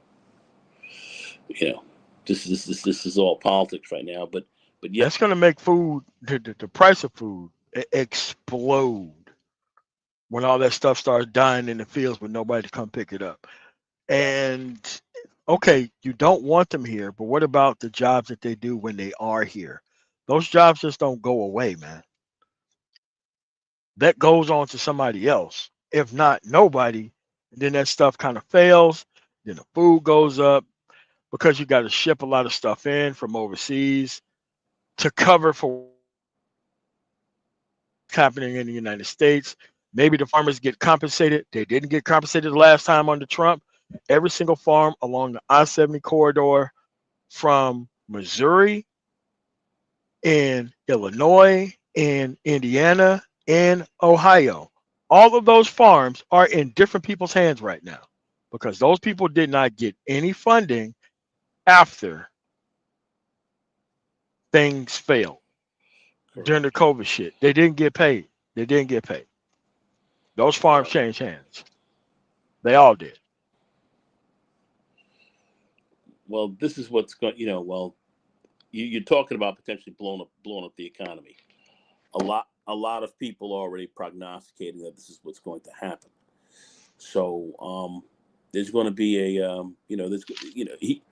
You know, this is all politics right now, but yeah, That's going to make food, the price of food, explode when all that stuff starts dying in the fields with nobody to come pick it up. And okay, you don't want them here, but what about the jobs that they do when they are here? Those jobs just don't go away, man. That goes on to somebody else. If not nobody, then that stuff kind of fails. Then the food goes up because you got to ship a lot of stuff in from overseas to cover for what's happening in the United States. Maybe the farmers get compensated. They didn't get compensated the last time under Trump. Every single farm along the I-70 corridor from Missouri in Illinois, in Indiana, in Ohio. All of those farms are in different people's hands right now because those people did not get any funding after things failed during the Correct. COVID shit. They didn't get paid. They didn't get paid. Those farms Well, changed hands. They all did. well, this is what's going. Well, you're talking about potentially blowing up the economy. A lot of people are already prognosticating that this is what's going to happen. So there's going to be there's he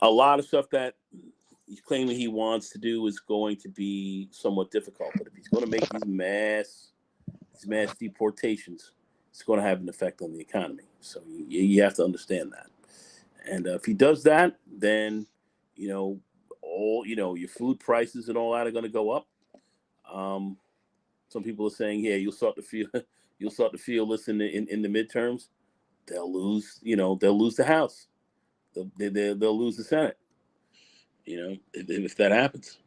a lot of stuff that he's claiming he wants to do is going to be somewhat difficult. But if he's going to make these mass deportations, it's going to have an effect on the economy. So you have to understand that. And if he does that, then all your food prices and all that are going to go up. Um, some people are saying, yeah, you'll start to feel this in the midterms. They'll lose, they'll lose the House. They'll lose the Senate. If that happens,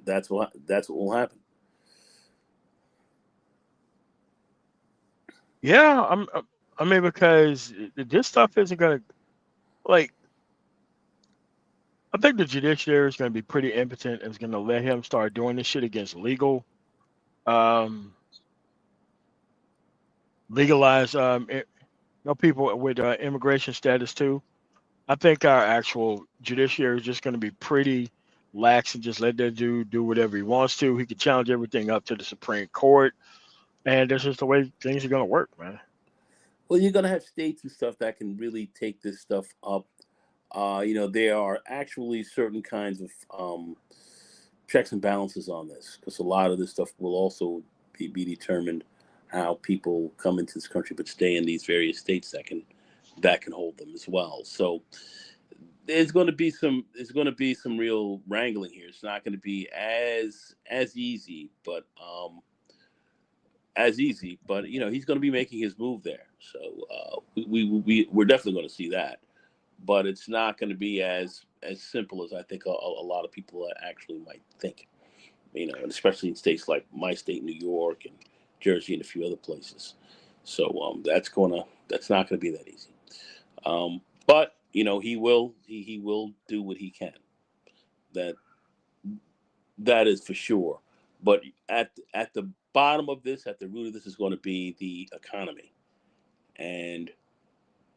that's what will happen. Yeah, I mean, because this stuff isn't gonna like. I think the judiciary is gonna be pretty impotent and is gonna let him start doing this shit against um, legalized, people with immigration status too. I think our actual judiciary is just gonna be pretty lax and just let that dude do whatever he wants to. He can challenge everything up to the Supreme Court, and that's just the way things are gonna work, man. Well, you're gonna have states and stuff that can really take this stuff up. There are actually certain kinds of checks and balances on this because a lot of this stuff will also be determined how people come into this country but stay in these various states that can hold them as well. So there's going to be some real wrangling here. It's not going to be as easy, but he's going to be making his move there. So we're definitely going to see that, but it's not going to be as simple as I think a lot of people actually might think. And especially in states like my state, New York, and Jersey, and a few other places. So that's not gonna be that easy. But he will do what he can. That that is for sure. But at the bottom of this, at the root of this, is going to be the economy. And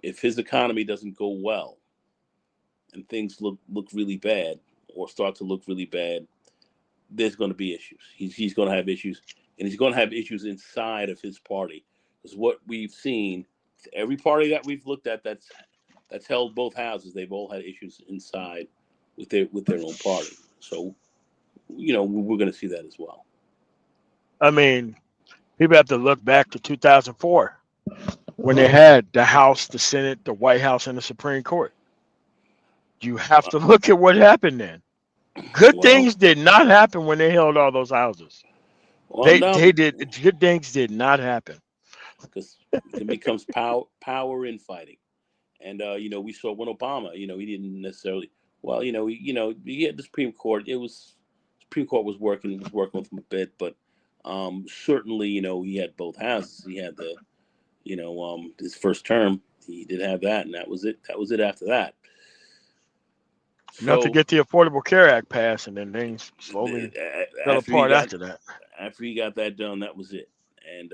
if his economy doesn't go well and things look really bad or start to look really bad, there's going to be issues. He's going to have issues, and he's going to have issues inside of his party. Because what we've seen, every party that we've looked at that's held both houses, they've all had issues inside with their own party. So we're going to see that as well. I mean, people have to look back to 2004 when they had the House, the Senate, the White House, and the Supreme Court. You have Uh, to look at what happened then. Good well, things did not happen when they held all those houses. well, They no, they did good things did not happen. because it becomes power infighting. And we saw when Obama, he didn't necessarily. Well, he had the Supreme Court. Supreme Court was working with him a bit, but certainly, he had both houses. He had his first term. He did have that, and that was it. That was it after that. Enough to So get the Affordable Care Act passed, and then things slowly fell after he apart got after that. after he got that done, that was it. And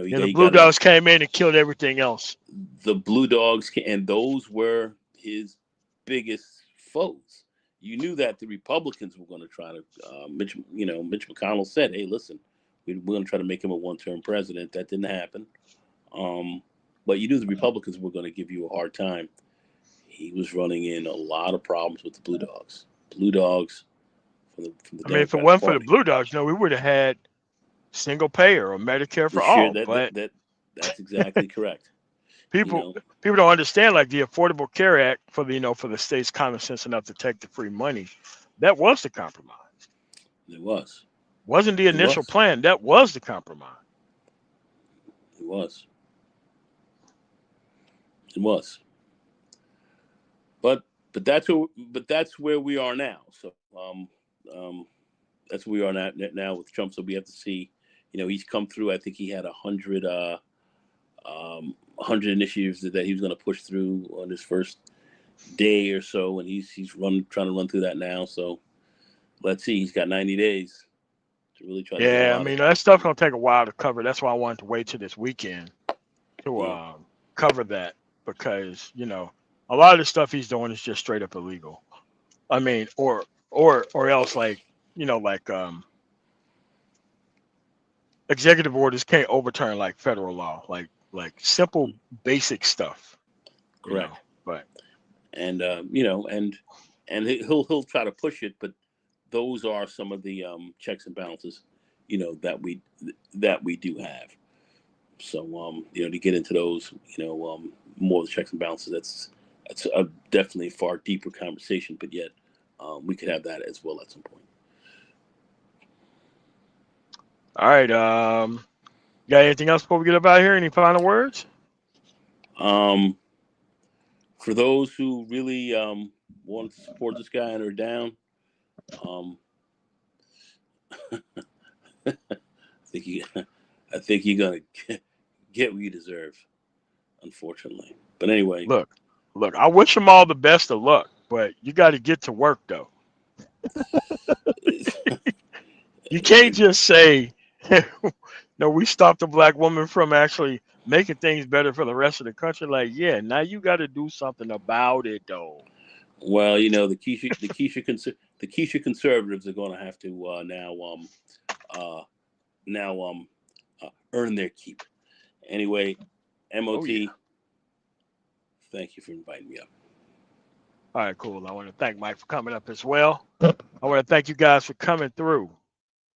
he And got, the he Blue got it. Dogs came in and killed everything else. The Blue Dogs, and those were his biggest foes. You knew that the Republicans were going to try to. Mitch McConnell said, "Hey, listen, we're going to try to make him a one-term president." That didn't happen. Um, but you knew the Republicans were going to give you a hard time. He was running in a lot of problems with the Blue Dogs. Blue Dogs from the I mean, if it Democratic wasn't for the Party. Blue Dogs, we would have had single payer or Medicare The for share all. that But that's exactly correct. People don't understand, like the Affordable Care Act for the for the states common sense enough to take the free money. That was the compromise. It was. Wasn't the initial plan. That was the compromise. It was. It was. But that's where we are now. So that's where we are now with Trump. So we have to see. He's come through. I think he had 100 initiatives that he was going to push through on his first day or so, and he's trying to run through that now. So let's see. He's got 90 days to really try to get Yeah, I mean that stuff's gonna take a while to cover. That's why I wanted to wait till this weekend to cover that, because a lot of the stuff he's doing is just straight up illegal. I mean, or else like executive orders can't overturn like federal law, like simple basic stuff. Correct. But and and he'll try to push it, but those are some of the checks and balances, that we do have. So to get into those, more of the checks and balances, that's a definitely a far deeper conversation, but yet we could have that as well at some point. All right. Got anything else before we get up out of here? Any final words? For those who really want to support this guy and are down, I think you're gonna get what you deserve, unfortunately. But anyway, look, I wish them all the best of luck, but you got to get to work though. You can't just say, "No, we stopped a black woman from actually making things better for the rest of the country." Like, yeah, now you got to do something about it though. Well, the Keisha conservatives are going to have to now earn their keep. Anyway, MOT, thank you for inviting me up. All right, cool. I want to thank Mike for coming up as well. I want to thank you guys for coming through.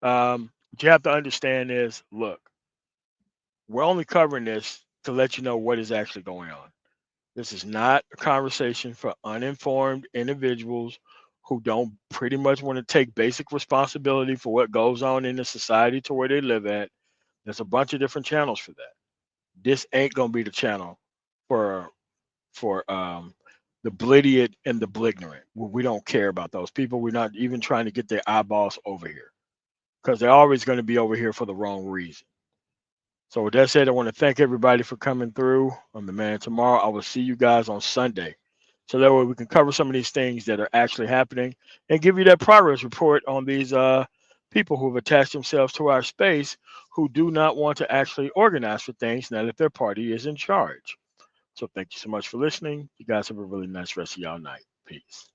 What you have to understand is, look, we're only covering this to let you know what is actually going on. This is not a conversation for uninformed individuals who don't pretty much want to take basic responsibility for what goes on in the society to where they live at. There's a bunch of different channels for that. This ain't gonna be the channel for the blidiot and the blignorant. We don't care about those people. We're not even trying to get their eyeballs over here, because they're always going to be over here for the wrong reason. So with that said, I want to thank everybody for coming through. I'm the man. Tomorrow I will see you guys on Sunday, so that way we can cover some of these things that are actually happening and give you that progress report on these people who have attached themselves to our space, who do not want to actually organize for things now that their party is in charge. So thank you so much for listening. You guys have a really nice rest of y'all night. Peace.